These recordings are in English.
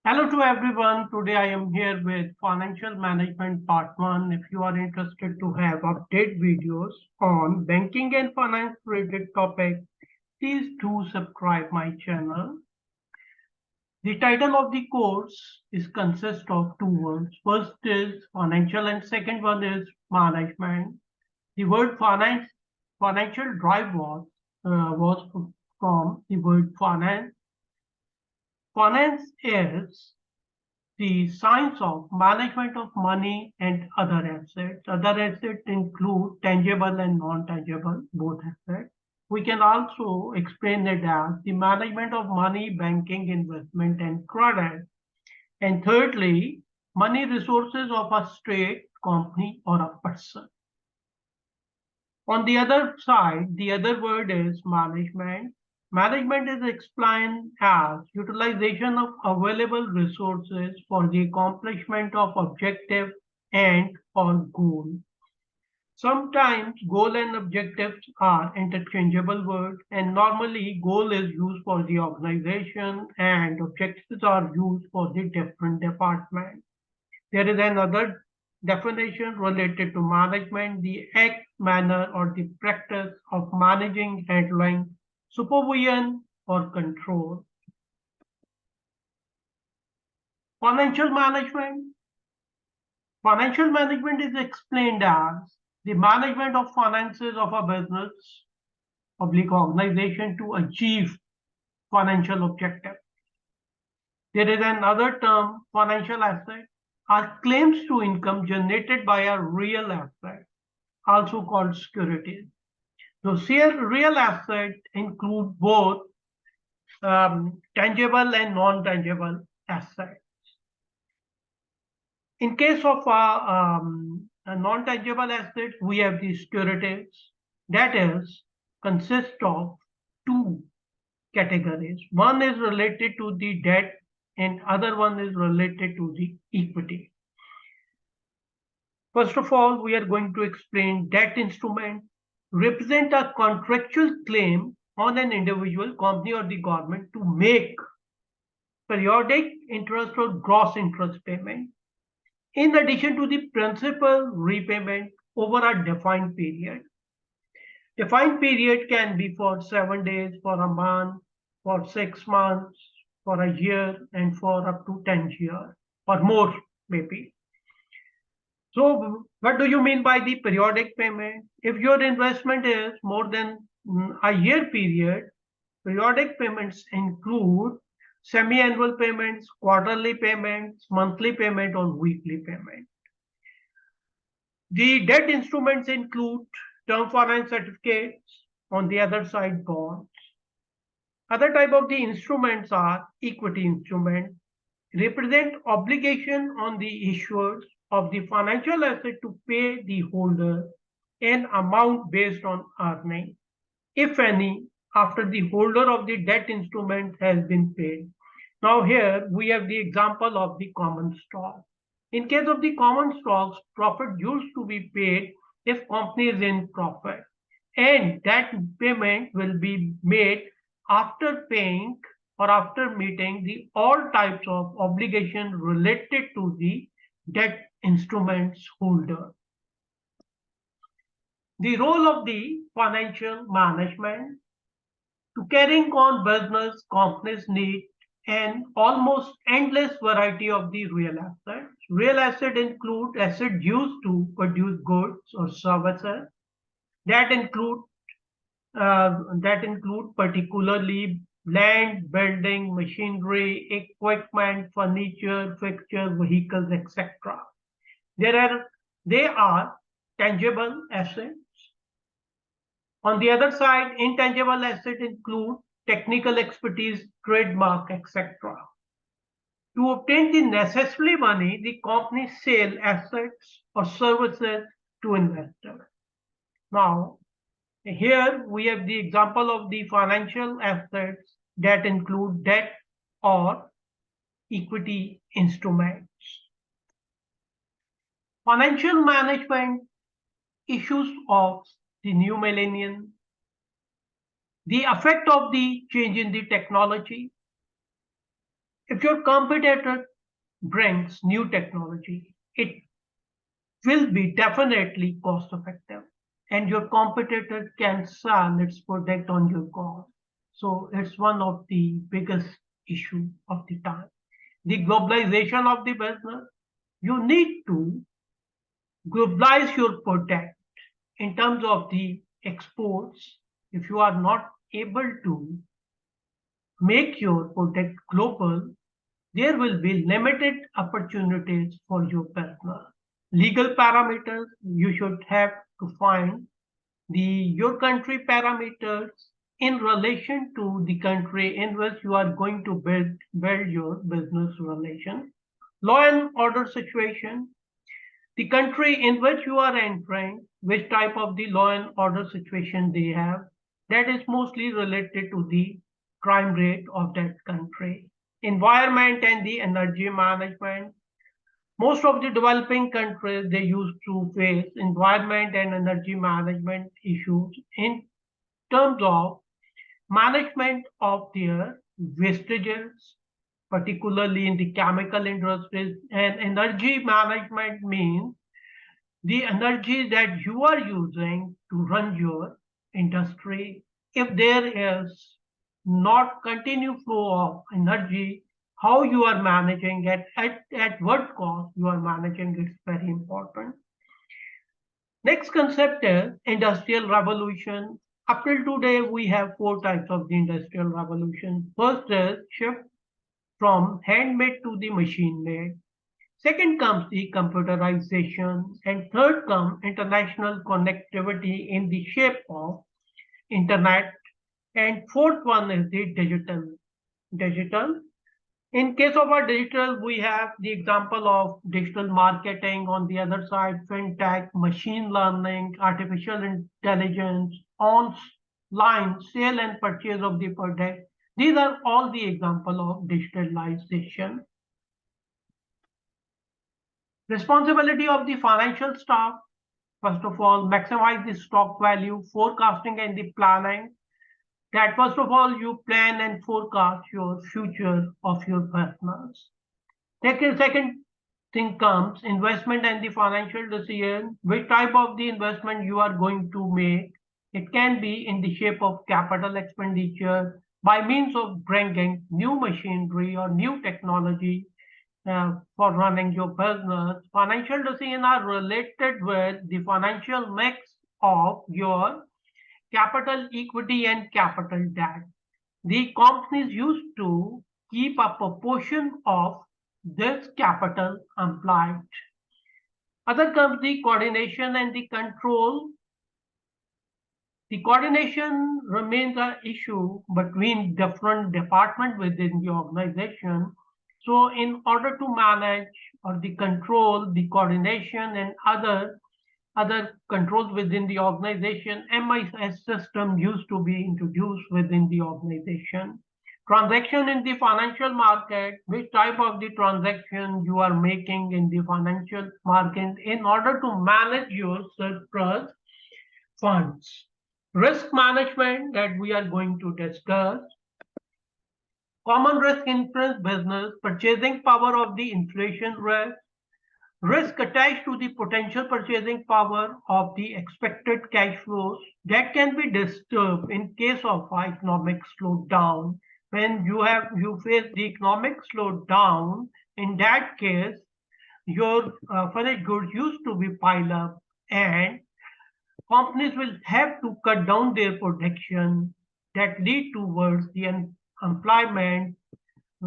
Hello to everyone. Today I am here with Financial Management Part 1. If you are interested to have update videos on banking and finance related topics, please do subscribe my channel. The title of the course is consist of two words. First is financial and second one is management. The word financial drive was from the word finance. Finance is the science of management of money and other assets. Other assets include tangible and non-tangible, both assets. We can also explain it as the management of money, banking, investment, and credit. And thirdly, money resources of a state, company, or a person. On the other side, the other word is management. Management is explained as utilization of available resources for the accomplishment of objective and or goal. Sometimes goal and objectives are interchangeable words, and normally goal is used for the organization and objectives are used for the different departments. There is another definition related to management, the act, manner, or the practice of managing, handling, supervision, or control. Financial management. Financial management is explained as the management of finances of a business, public organization to achieve financial objective. There is another term, financial asset, are claims to income generated by a real asset, also called securities. So real assets include both tangible and non-tangible assets. In case of a non-tangible assets, we have the securities. That is, consist of two categories. One is related to the debt and other one is related to the equity. First of all, we are going to explain debt instrument represent a contractual claim on an individual, company, or the government to make periodic interest or gross interest payment in addition to the principal repayment over a defined period. Defined period can be for 7 days, for a month, for 6 months, for a year, and for up to 10 years or more maybe. So what do you mean by the periodic payment? If your investment is more than a year period, periodic payments include semi-annual payments, quarterly payments, monthly payment, or weekly payment. The debt instruments include term finance certificates, on the other side bonds. Other type of the instruments are equity instruments, represent obligation on the issuers of the financial asset to pay the holder an amount based on earning, if any, after the holder of the debt instrument has been paid. Now here we have the example of the common stock. In case of the common stocks, profit used to be paid if company is in profit, and that payment will be made after paying or after meeting the all types of obligation related to the debt instruments holder. The role of the financial management to carrying on business, companies need an almost endless variety of the real assets. Real assets include assets used to produce goods or services that include particularly land, building, machinery, equipment, furniture, fixtures, vehicles, etc. They are tangible assets. On the other side, intangible assets include technical expertise, trademark, etc. To obtain the necessary money, the company sell assets or services to investors. Now, here we have the example of the financial assets that include debt or equity instruments. Financial management issues of the new millennium, the effect of the change in the technology, If your competitor brings new technology, it will be definitely cost effective and your competitor can sell its product on your cost. So it's one of the biggest issue of the time. The globalization of the business, you need to globalize your product in terms of the exports. If you are not able to make your product global, there will be limited opportunities for your business. Legal parameters, you should have to find the your country parameters in relation to the country in which you are going to build your business relation. Law and order situation, the country in which you are entering, which type of the law and order situation they have, that is mostly related to the crime rate of that country. Environment and the energy management. Most of the developing countries, they used to face environment and energy management issues in terms of management of their wastages, particularly in the chemical industries. And energy management means the energy that you are using to run your industry. If there is not continued flow of energy, how you are managing it, at what cost you are managing, it's very important. Next concept is industrial revolution. Up till today, we have four types of the industrial revolution. First is shift from handmade to the machine made. Second comes the computerization, and third comes international connectivity in the shape of internet, and fourth one is the digital. Digital. In case of our digital, we have the example of digital marketing. On the other side, fintech, machine learning, artificial intelligence, online sale and purchase of the product. These are all the example of digitalization. Responsibility of the financial staff. First of all, maximize the stock value, forecasting and the planning. That first of all, you plan and forecast your future of your business. Second thing comes investment and the financial decision. Which type of the investment you are going to make. It can be in the shape of capital expenditure by means of bringing new machinery or new technology for running your business. Financial decisions are related with the financial mix of your capital equity and capital debt. The companies used to keep a proportion of this capital employed. Other comes the coordination and the control. The coordination remains an issue between different departments within the organization. So in order to manage or the control, the coordination and other controls within the organization, MIS system used to be introduced within the organization. Transaction in the financial market, which type of the transaction you are making in the financial market in order to manage your surplus funds. Risk management that we are going to discuss. Common risk influence business, purchasing power of the inflation risk, risk attached to the potential purchasing power of the expected cash flows that can be disturbed in case of economic slowdown. When you face the economic slowdown, in that case, your finished goods used to be piled up and companies will have to cut down their production that lead towards the unemployment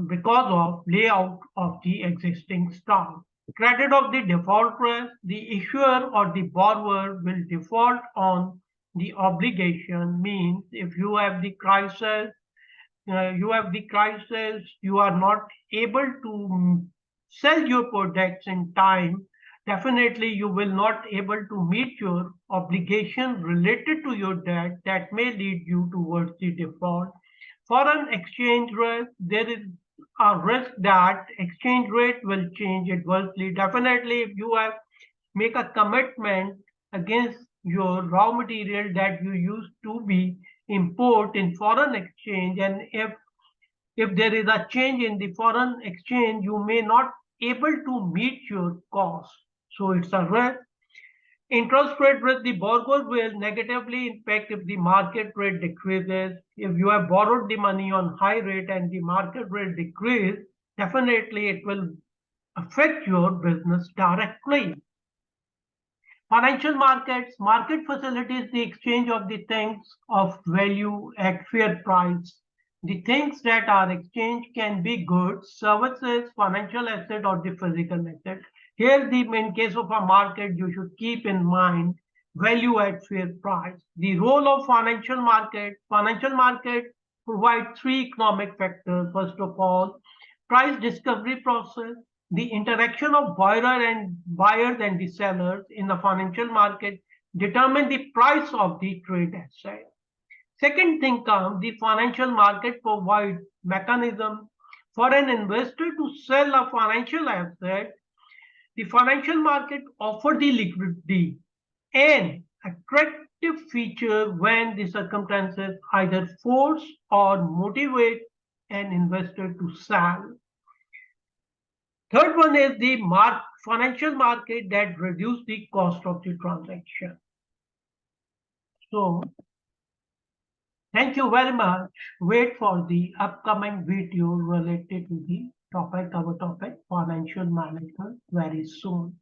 because of layout of the existing staff. Credit of the default risk, the issuer or the borrower will default on the obligation. Means if you have the crisis, you are not able to sell your products in time, definitely you will not able to meet your obligation related to your debt that may lead you towards the default. Foreign exchange risk, there is a risk that exchange rate will change adversely. Definitely, if you have make a commitment against your raw material that you used to be import in foreign exchange, and if if there is a change in the foreign exchange, you may not able to meet your cost. So it's a risk. Interest rate risk, the borrower will negatively impact if the market rate decreases. If you have borrowed the money on high rate and the market rate decrease, definitely it will affect your business directly. Financial markets, market facilitates the exchange of the things of value at fair price. The things that are exchanged can be goods, services, financial asset, or the physical asset. Here, in case of a market, you should keep in mind value at fair price. The role of financial market provide three economic factors. First of all, price discovery process, the interaction of buyers and the sellers in the financial market determine the price of the trade asset. Second thing comes, the financial market provides mechanism for an investor to sell a financial asset. The financial market offer the liquidity and attractive feature when the circumstances either force or motivate an investor to sell. Third one is the financial market that reduce the cost of the transaction. So thank you very much. Wait for the upcoming video related to the topic, our topic, financial management, very soon.